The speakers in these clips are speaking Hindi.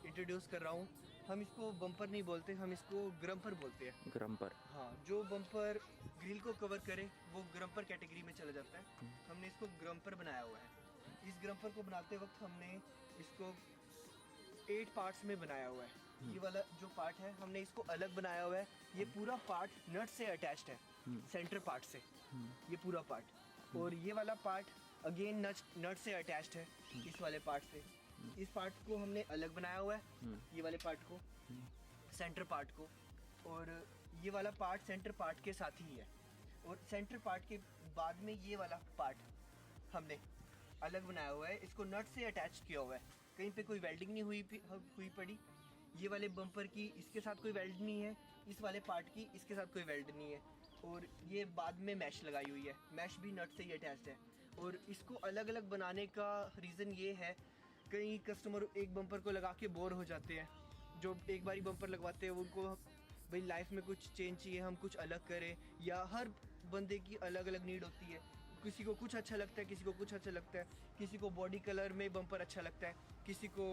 इंट्रोड्यूस कर रहा हूँ। हम इसको बम्पर नहीं बोलते, हम इसको ग्रम्पर बोलते हैं। ग्रम्पर। हाँ, जो बम्पर ग्रिल को कवर करे वो ग्रम्पर कैटेगरी में चला जाता है। हमने इसको ग्रम्पर बनाया हुआ है। इस ग्रम्पर को बनाते वक्त हमने इसको 8 पार्ट्स में बनाया हुआ है। ये वाला जो पार्ट है हमने इसको अलग बनाया हुआ है। ये पूरा पार्ट नट से अटैच्ड है, सेंटर पार्ट से, ये पूरा पार्ट। और ये वाला पार्ट अगेन नट से अटैच्ड है इस वाले पार्ट से। इस पार्ट को हमने अलग बनाया हुआ है, ये वाले पार्ट को, सेंटर पार्ट को। और ये वाला पार्ट सेंटर पार्ट के साथ ही है। और सेंटर पार्ट के बाद में ये वाला पार्ट हमने अलग बनाया हुआ है, इसको नट से अटैच किया हुआ है। कहीं पे कोई वेल्डिंग नहीं हुई पड़ी। ये वाले बम्पर की इसके साथ कोई वेल्ड नहीं है, इस वाले पार्ट की इसके साथ कोई वेल्ड नहीं है। और ये बाद में मैश लगाई हुई है, मैश भी नट से ही अटैच्ड है। और इसको अलग अलग बनाने का रीज़न ये है, कई कस्टमर एक बम्पर को लगा के बोर हो जाते हैं। जो एक बारी बम्पर लगवाते हैं उनको भाई लाइफ में कुछ चेंज चाहिए, हम कुछ अलग करें। या हर बंदे की अलग अलग नीड होती है, किसी को कुछ अच्छा लगता है, किसी को कुछ अच्छा लगता है, किसी को बॉडी कलर में बम्पर अच्छा लगता है, किसी को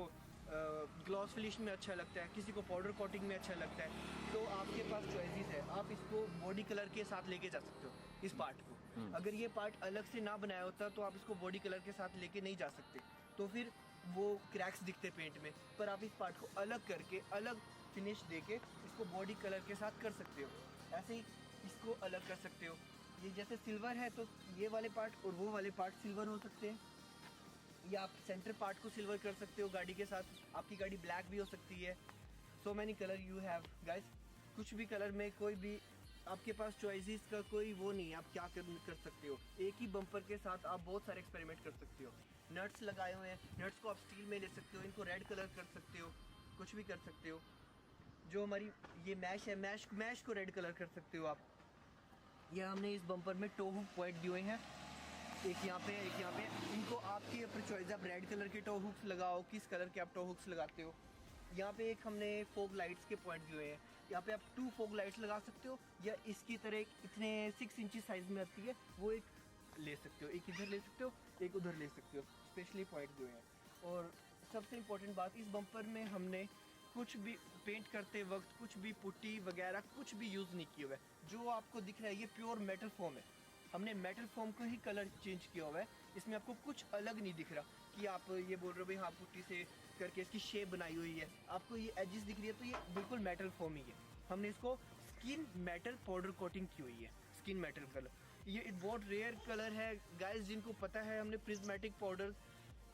ग्लॉस फिनिश में अच्छा लगता है, किसी को पाउडर कोटिंग में अच्छा लगता है। तो आपके पास चॉइसेस है, आप इसको बॉडी कलर के साथ लेके जा सकते हो इस पार्ट को। अगर ये पार्ट अलग से ना बनाया होता तो आप इसको बॉडी कलर के साथ लेके नहीं जा सकते, तो फिर वो क्रैक्स दिखते पेंट में। पर आप इस पार्ट को अलग करके अलग फिनिश देके इसको बॉडी कलर के साथ कर सकते हो। ऐसे ही इसको अलग कर सकते हो। ये जैसे सिल्वर है तो ये वाले पार्ट और वो वाले पार्ट सिल्वर हो सकते हैं, या आप सेंटर पार्ट को सिल्वर कर सकते हो गाड़ी के साथ। आपकी गाड़ी ब्लैक भी हो सकती है। So many colour you have guys, कुछ भी कलर में, कोई भी आपके पास चॉइसेस का कोई वो नहीं है, आप क्या कर सकते हो। एक ही बम्पर के साथ आप बहुत सारे एक्सपेरिमेंट कर सकते हो। नट्स लगाए हुए हैं, नट्स को आप स्टील में ले सकते हो, इनको रेड कलर कर सकते हो, कुछ भी कर सकते हो। जो हमारी ये मैश है, मैश को रेड कलर कर सकते हो आप। ये हमने इस बम्पर में टो हुक पॉइंट दिए हुए हैं, एक यहाँ पे, एक यहाँ पे। इनको आपकी अपनी चॉइस, आप रेड कलर के टो हुक्स लगाओ, किस कलर के आप टो हुक्स लगाते हो। यहाँ पे एक हमने फोक लाइट्स के पॉइंट दिए हुए हैं, यहाँ पे आप 2 फोक लाइट्स लगा सकते हो, या इसकी तरह इतने 6 इंची साइज में आती है वो एक ले सकते हो, एक इधर ले सकते हो, एक उधर ले सकते हो, स्पेशली पॉइंट दिए हुए हैं। और सबसे इम्पोर्टेंट बात, इस बम्पर में हमने कुछ भी पेंट करते वक्त कुछ भी पुट्टी वगैरह कुछ भी यूज़ नहीं किया हुआ है। जो आपको दिख रहा है ये प्योर मेटल फोम है, हमने मेटल फोम को ही कलर चेंज किया हुआ है। इसमें आपको कुछ अलग नहीं दिख रहा कि आप ये बोल रहे हो भाई हाँ पुट्टी से करके इसकी शेप बनाई हुई है, आपको ये एजेस दिख रही है तो ये बिल्कुल मेटल फोम ही है। हमने इसको स्किन मेटल पाउडर कोटिंग की हुई है, स्किन मेटल कलर। ये बहुत रेयर कलर है गाइस, जिनको पता है हमने प्रिज्मेटिक पाउडर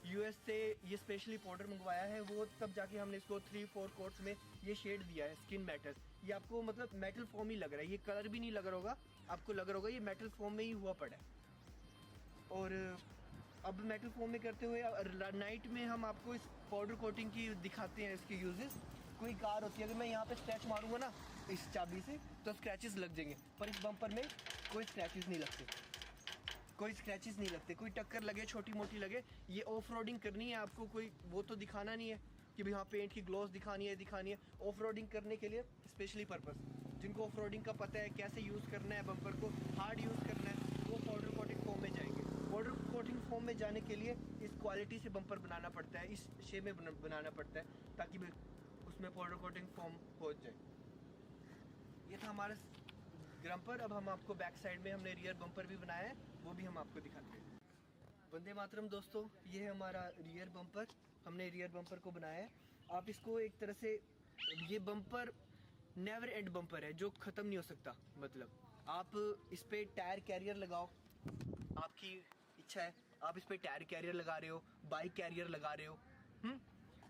यूएस से ये स्पेशली पाउडर मंगवाया है, वो तब जाके हमने इसको 3-4 कोट्स में ये शेड दिया है स्किन मेटल। ये आपको मतलब मेटल फॉर्म ही लग रहा है, ये कलर भी नहीं लग रहा होगा, आपको लग रहा होगा ये मेटल फॉर्म में ही हुआ पड़ा है। और अब मेटल फॉर्म में करते हुए नाइट में हम आपको इस पाउडर कोटिंग की दिखाते हैं इसके यूजेस। कोई कार होती है, अगर मैं यहाँ पे स्क्रैच मारूंगा ना इस चाबी से तो स्क्रैचेस लग जाएंगे, पर इस बम्पर में कोई स्क्रैचेस नहीं लगते, कोई स्क्रैचेस नहीं लगते। कोई टक्कर लगे, छोटी मोटी लगे, ये ऑफ रोडिंग करनी है आपको, कोई वो तो दिखाना नहीं है कि भाई हाँ पेंट की ग्लॉस दिखानी है। ऑफ रोडिंग करने के लिए स्पेशली पर्पस, जिनको ऑफ रोडिंग का पता है कैसे यूज़ करना है बम्पर को, हार्ड यूज़ करना है, वो पाउडर कोटिंग फॉर्म में जाएंगे। पाउडर कोटिंग फॉर्म में जाने के लिए इस क्वालिटी से बम्पर बनाना पड़ता है, इस शेप में बनाना पड़ता है, ताकि उसमें पाउडर कोटिंग फॉर्म हो जाए। ये था हमारा ग्रम्पर। अब हम आपको बैक साइड में हमने रियर बम्पर भी बनाया है, वो भी हम आपको दिखाते हैं। वंदे मातरम दोस्तों, ये है हमारा रियर बम्पर, हमने रियर बम्पर को बनाया है। आप इसको एक तरह से, ये बम्पर नेवर एंड बम्पर है जो ख़त्म नहीं हो सकता। मतलब आप इस पर टायर कैरियर लगाओ, आपकी इच्छा है, आप इस पर टायर कैरियर लगा रहे हो, बाइक कैरियर लगा रहे हो।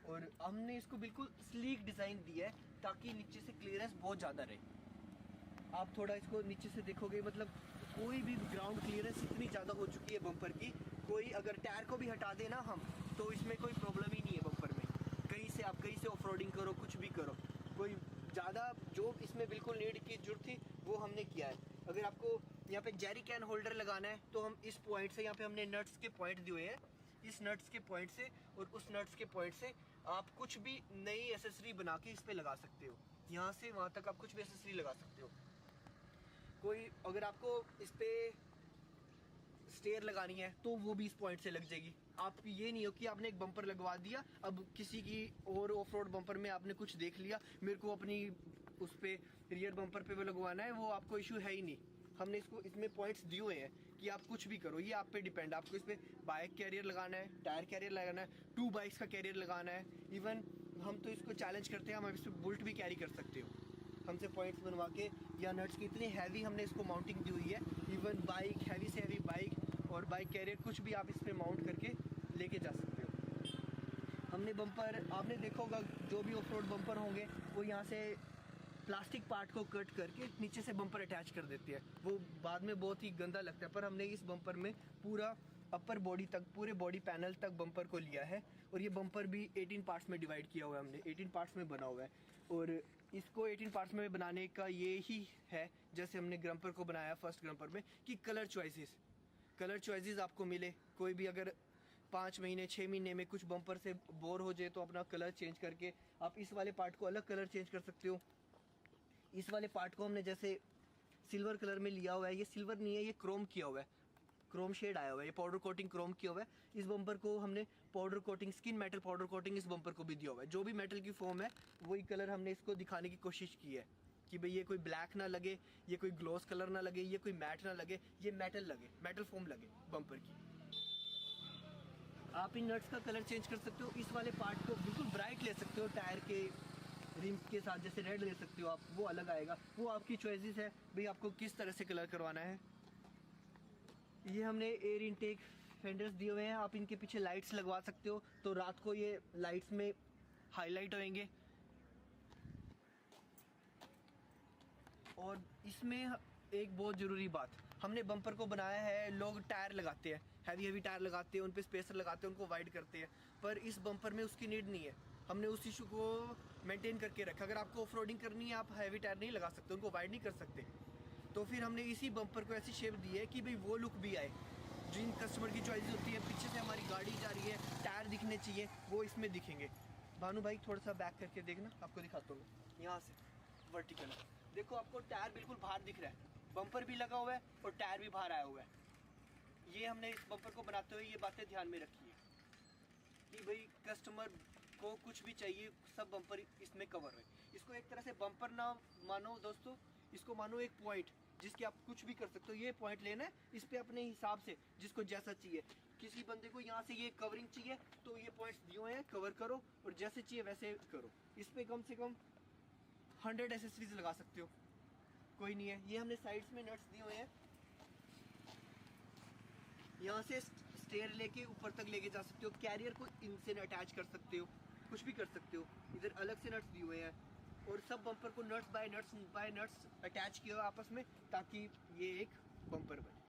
और हमने इसको बिल्कुल स्लीक डिज़ाइन दिया है ताकि नीचे से क्लियरेंस बहुत ज़्यादा रहे। आप थोड़ा इसको नीचे से देखोगे, मतलब कोई भी ग्राउंड क्लियरेंस इतनी ज़्यादा हो चुकी है बम्पर की, कोई अगर टायर को भी हटा देना हम तो इसमें कोई प्रॉब्लम ही नहीं है बम्पर में। कहीं से आप कहीं से ऑफ रोडिंग करो, कुछ भी करो, कोई ज़्यादा जो इसमें बिल्कुल नीड की जरूरत थी वो हमने किया है। अगर आपको यहाँ पे जेरी कैन होल्डर लगाना है तो हम इस पॉइंट से, यहाँ पे हमने नट्स के पॉइंट दिए हुए हैं, इस नट्स के पॉइंट से और उस नट्स के पॉइंट से आप कुछ भी नई एसेसरी बना के इस पर लगा सकते हो। यहाँ से वहाँ तक आप कुछ भी एसेसरी लगा सकते हो। कोई अगर आपको इस पे स्टेयर लगानी है तो वो भी इस पॉइंट से लग जाएगी। आप ये नहीं हो कि आपने एक बम्पर लगवा दिया, अब किसी की और ऑफ रोड बम्पर में आपने कुछ देख लिया, मेरे को अपनी उस पे रियर बम्पर पे वो लगवाना है, वो आपको इशू है ही नहीं। हमने इसको इसमें पॉइंट्स दिए हुए हैं कि आप कुछ भी करो, ये आप पे डिपेंड। आपको इस पर बाइक कैरियर लगाना है, टायर कैरियर लगाना है, 2 बाइक्स का कैरियर लगाना है। इवन हम तो इसको चैलेंज करते हैं, हम इस पर बुलेट भी कैरी कर सकते हो हमसे पॉइंट्स बनवा के, या नट्स की इतनी हैवी हमने इसको माउंटिंग दी हुई है। इवन बाइक, हैवी से हैवी बाइक और बाइक कैरियर कुछ भी आप इस पर माउंट करके लेके जा सकते हो। हमने बम्पर, आपने देखा होगा जो भी ऑफ रोड बम्पर होंगे वो यहाँ से प्लास्टिक पार्ट को कट करके नीचे से बम्पर अटैच कर देती है, वो बाद में बहुत ही गंदा लगता है। पर हमने इस बम्पर में पूरा अपर बॉडी तक, पूरे बॉडी पैनल तक बम्पर को लिया है, और ये बम्पर भी 18 पार्ट्स में डिवाइड किया हुआ है हमने, 18 पार्ट्स में बना हुआ है। और इसको 18 पार्ट्स में बनाने का ये ही है, जैसे हमने ग्रम्पर को बनाया फर्स्ट ग्रम्पर में, कि कलर चॉइसेस आपको मिले। कोई भी अगर 5 महीने 6 महीने में कुछ बम्पर से बोर हो जाए तो अपना कलर चेंज करके आप इस वाले पार्ट को अलग कलर चेंज कर सकते हो। इस वाले पार्ट को हमने जैसे सिल्वर कलर में लिया हुआ है, ये सिल्वर नहीं है, ये क्रोम किया हुआ है, क्रोम शेड आया हुआ है, ये पाउडर कोटिंग क्रोम किया हुआ है। इस बम्पर को हमने powder coating, skin metal powder coating इस बम्पर को भी दिया हुआ है। जो भी मेटल की फॉर्म है वही कलर हमने इसको दिखाने की कोशिश की है कि भाई ये कोई ब्लैक ना लगे, ये कोई ग्लॉस कलर ना लगे, ये कोई मैट ना लगे, ये मेटल लगे, मेटल फॉर्म लगे बम्पर की। आप इन नट्स का कलर चेंज कर सकते हो, इस वाले पार्ट को बिल्कुल ब्राइट ले सकते हो, टायर के रिम्स के साथ जैसे रेड ले सकते हो आप, वो अलग आएगा, वो आपकी चॉइसेस है भाई आपको किस तरह से कलर करवाना है। ये हमने एयर इनटेक फेंडर्स दिए हुए हैं, आप इनके पीछे लाइट्स लगवा सकते हो तो रात को ये लाइट्स में हाईलाइट होंगे। और इसमें एक बहुत ज़रूरी बात, हमने बम्पर को बनाया है, लोग टायर लगाते हैं, हैवी टायर लगाते हैं, उन पे स्पेसर लगाते हैं, उनको वाइड करते हैं, पर इस बम्पर में उसकी नीड नहीं है। हमने उस इशू को मेंटेन करके रखा। अगर आपको ऑफ रोडिंग करनी है आप हैवी टायर नहीं लगा सकते, उनको वाइड नहीं कर सकते, तो फिर हमने इसी बम्पर को ऐसी शेप दी है कि भाई वो लुक भी आए। जिन कस्टमर की चॉइस होती है, पीछे से हमारी गाड़ी जा रही है, टायर दिखने चाहिए, वो इसमें दिखेंगे। भानु भाई थोड़ा सा बैक करके देखना, आपको दिखाता हूँ मैं यहाँ से वर्टिकल। देखो आपको टायर बिल्कुल बाहर दिख रहा है, बम्पर भी लगा हुआ है और टायर भी बाहर आया हुआ है। ये हमने इस बम्पर को बनाते हुए ये बातें ध्यान में रखी है कि भाई कस्टमर को कुछ भी चाहिए, सब बम्पर इसमें कवर है। इसको एक तरह से बम्पर ना मानो दोस्तों, इसको मानो एक पॉइंट जिसके आप कुछ भी कर सकते हो। ये पॉइंट लेना है, इस पे अपने हिसाब से जिसको जैसा चाहिए। किसी बंदे को यहाँ से ये कवरिंग चाहिए तो ये पॉइंट्स दिए हुए हैं, कवर करो और जैसे चाहिए वैसे करो। इस पे कम से कम 100 एसेसरीज लगा सकते हो, कोई नहीं है। ये हमने साइड्स में नट्स दिए हुए हैं, यहाँ से स्टेयर लेके ऊपर तक लेके जा सकते हो, कैरियर को इनसे अटैच कर सकते हो, कुछ भी कर सकते हो। इधर अलग से नट्स दिए हुए हैं और सब बम्पर को नट्स बाय नट्स अटैच किया हुआ आपस में, ताकि ये एक बम्पर बने।